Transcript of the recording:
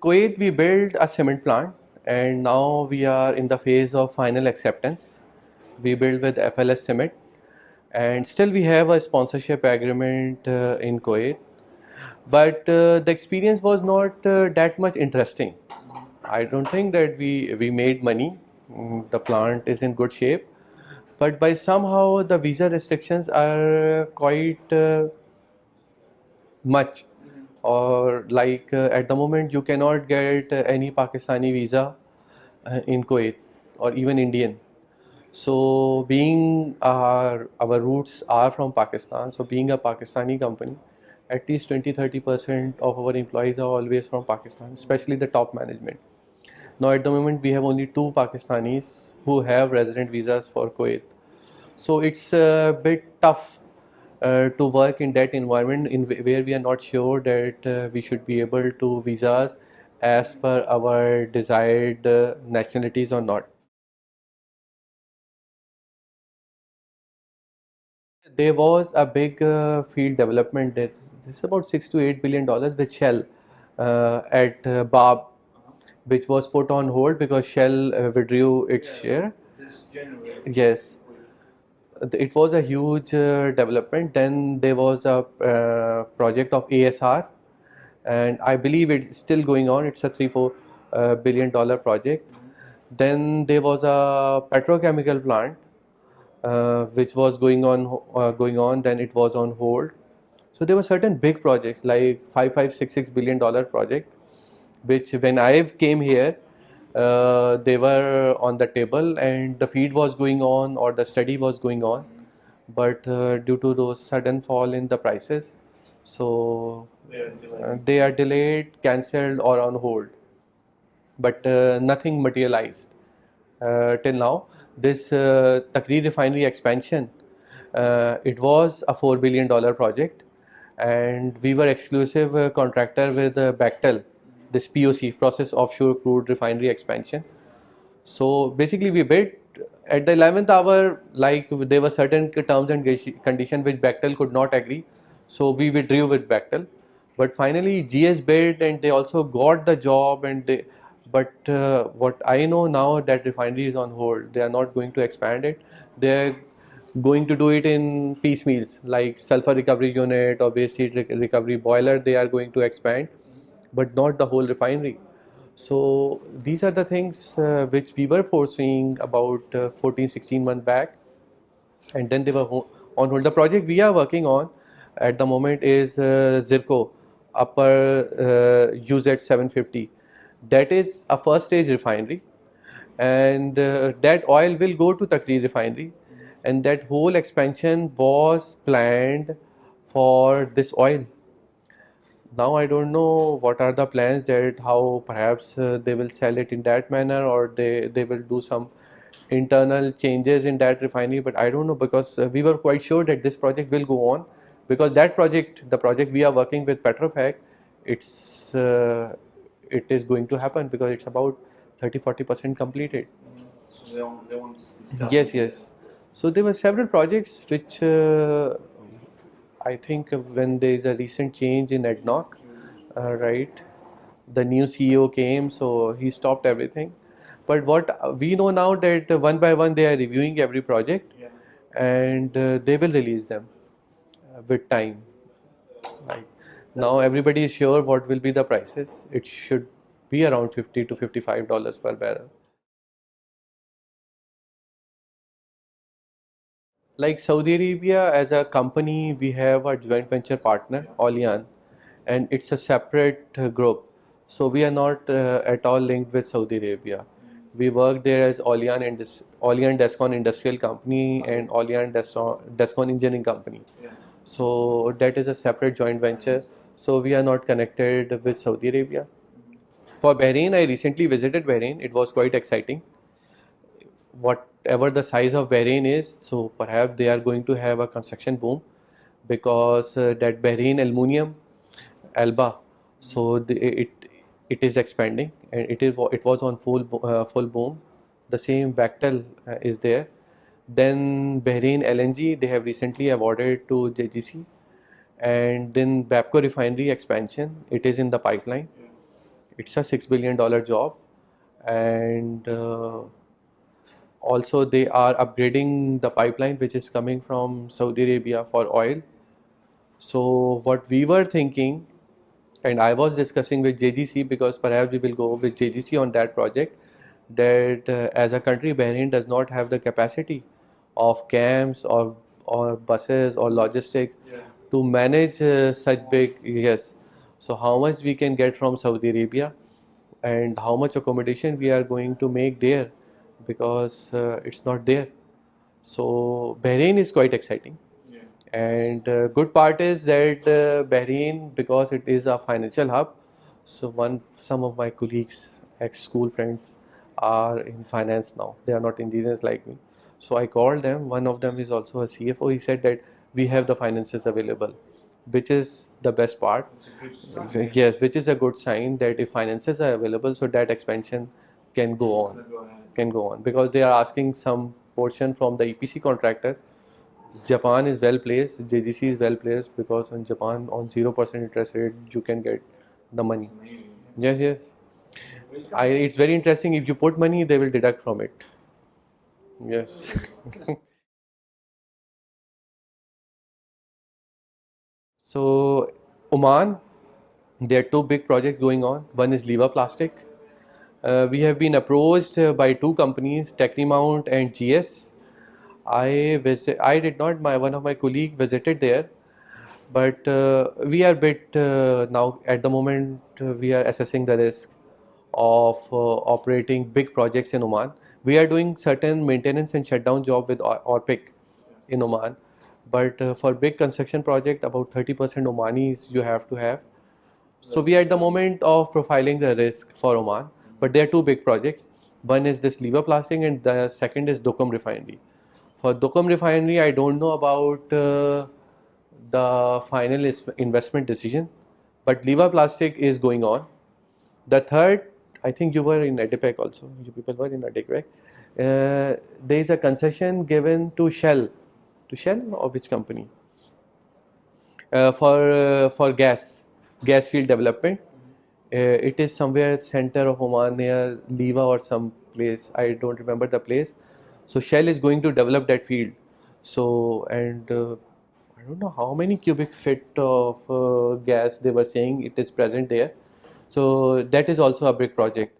Kuwait, we built a cement plant, and now we are in the phase of final acceptance. We built with FLS Cement, and still we have a sponsorship agreement in Kuwait. But the experience was not that much interesting. I don't think that we made money. The plant is in good shape, but by somehow the visa restrictions are quite much, or like at the moment you cannot get any Pakistani visa in Kuwait or even Indian. So being our roots are from Pakistan, so being a Pakistani company, at least 20-30% of our employees are always from Pakistan, especially the top management. Now at the moment we have only two Pakistanis who have resident visas for Kuwait. So it's a bit tough to work in that environment where we are not sure that we should be able to visas as per our desired nationalities or not. There was a big field development. This is about $6 to $8 billion with Shell at Bab, which was put on hold because Shell withdrew its share. This January. Yes, it was a huge development. Then there was a project of ASR, and I believe it's still going on. It's a $3-4 billion project. Then there was a petrochemical plant which was going on. Then it was on hold. So there were certain big projects like $5-6 billion project, which when I came here, they were on the table and the feed was going on or the study was going on, but due to those sudden fall in the prices, so they are delayed, cancelled, or on hold. But nothing materialized till now. This Takri refinery expansion, it was a $4 billion project, and we were exclusive contractor with Bechtel, this POC, process offshore crude refinery expansion. So basically we bid at the 11th hour, like there were certain terms and conditions which Bechtel could not agree, so we withdrew with Bechtel. But finally GS bid and they also got the job, and they, but what I know now, that refinery is on hold. They are not going to expand it. They're going to do it in piecemeals, like sulfur recovery unit or waste heat recovery boiler they are going to expand, but not the whole refinery. So these are the things which we were foreseeing about 14-16 months back, and then they were on hold. The project we are working on at the moment is Zirco Upper UZ 750. That is a first stage refinery, and that oil will go to Takri refinery, and that whole expansion was planned for this oil. Now I don't know what are the plans, that how perhaps they will sell it in that manner, or they will do some internal changes in that refinery, but I don't know, because we were quite sure that this project will go on, because that project, the project we are working with Petrofac, it's it is going to happen because it's about 30-40% completed. So they want to start. Yes. So there were several projects which I think when there is a recent change in ADNOC, right, the new CEO came, so he stopped everything. But what we know now, that one by one they are reviewing every project, Yeah. and they will release them with time. Like now, everybody is sure what will be the prices. It should be around $50 to $55 per barrel. Like Saudi Arabia, as a company, we have a joint venture partner, Olian, and it's a separate group. So we are not at all linked with Saudi Arabia. We work there as Olian and Olian Descon Industrial Company and Olian Descon Engineering Company. Yeah. So that is a separate joint venture. So we are not connected with Saudi Arabia. For Bahrain, I recently visited Bahrain. It was quite exciting. Whatever the size of Bahrain is, so perhaps they are going to have a construction boom, because that Bahrain aluminium, Alba, so it is expanding, and it was on full boom. The same Bechtel is there. Then Bahrain LNG, they have recently awarded to JGC, and then Bapco refinery expansion, it is in the pipeline. It's a $6 billion job, and also they are upgrading the pipeline which is coming from Saudi Arabia for oil. So what we were thinking, and I was discussing with JGC, because perhaps we will go with JGC on that project, that as a country Bahrain does not have the capacity of camps or buses or logistics to manage such big, yes. So how much we can get from Saudi Arabia, and how much accommodation we are going to make there, because it's not there. So Bahrain is quite exciting. And good part is that Bahrain, because it is a financial hub, so some of my colleagues, ex-school friends, are in finance now. They are not engineers like me. So I called them. One of them is also a CFO. He said that we have the finances available, which is the best part. Yes, which is a good sign that if finances are available, so that expansion can go on, because they are asking some portion from the EPC contractors. Japan is well placed, JGC is well placed, because in Japan on 0% interest rate you can get the money. Yes, yes. It's very interesting. If you put money, they will deduct from it. Yes. So Oman, there are two big projects going on. One is Leva Plastic. We have been approached by two companies, Technimount and GS. I did not. One of my colleague visited there, but we are bit now at the moment. We are assessing the risk of operating big projects in Oman. We are doing certain maintenance and shutdown job with Orpic in Oman, but for big construction project, about 30% Omanis you have to have. So we are at the moment of profiling the risk for Oman, but there are two big projects. One is this lever plasting, and the second is Duqm refinery. For Duqm refinery, I don't know about the final investment decision, but lever plastic is going on. The third, I think you were in Edipec also. You people were in Edipec. There is a concession given to Shell. To Shell or which company? For gas field development. It is somewhere center of Oman near Liva or some place. I don't remember the place. So Shell is going to develop that field. So, and I don't know how many cubic feet of gas they were saying it is present there. So that is also a big project.